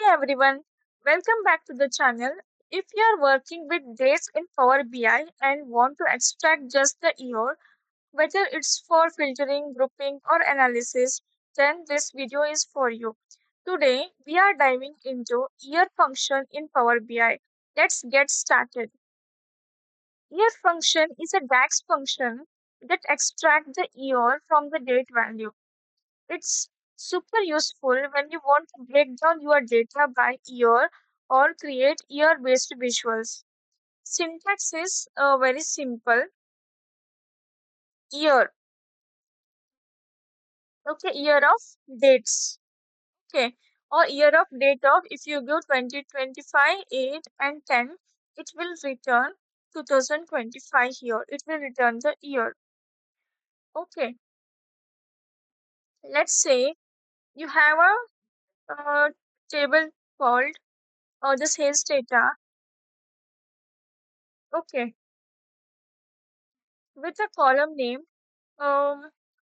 Hi everyone, welcome back to the channel. If you are working with dates in Power BI and want to extract just the year, whether it's for filtering, grouping, or analysis, then this video is for you. Today, we are diving into year function in Power BI. Let's get started. Year function is a DAX function that extracts the year from the date value. It's super useful when you want to break down your data by year or create year-based visuals. Syntax is very simple. Year, okay, year of dates, okay, or year of date of. If you give 2025, 8, and 10, it will return 2025 here. It will return the year. Okay, let's say you have a table called the sales data. Okay, with a column name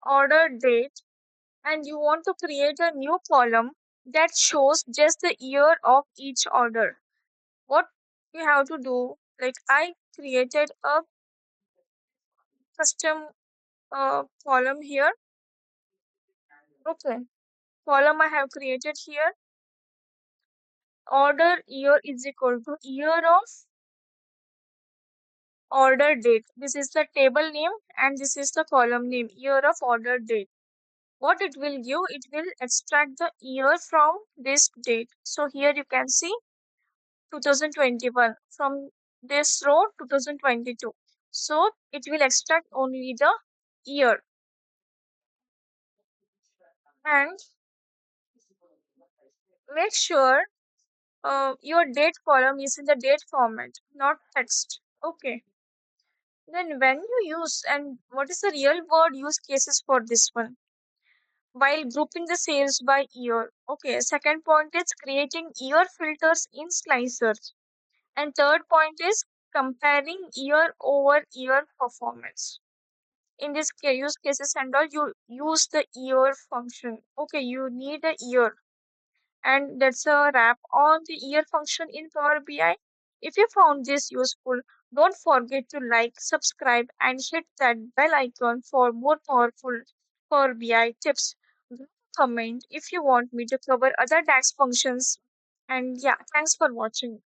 order date, and you want to create a new column that shows just the year of each order. What you have to do, like I created a custom column here. Okay, column I have created here. Order year is equal to year of order date. This is the table name and this is the column name, year of order date. What it will give, it will extract the year from this date. So here you can see 2021 from this row 2022. So it will extract only the year, and make sure your date column is in the date format, not text. Okay. Then when you use, and what is the real world use cases for this one? While grouping the sales by year. Okay, second point is creating year filters in slicers. And third point is comparing year over year performance. In this use cases and all, you use the year function. Okay, you need a year. And that's a wrap on the year function in Power BI. If you found this useful, don't forget to like, subscribe, and hit that bell icon for more powerful Power BI tips. Comment if you want me to cover other DAX functions. And yeah, thanks for watching.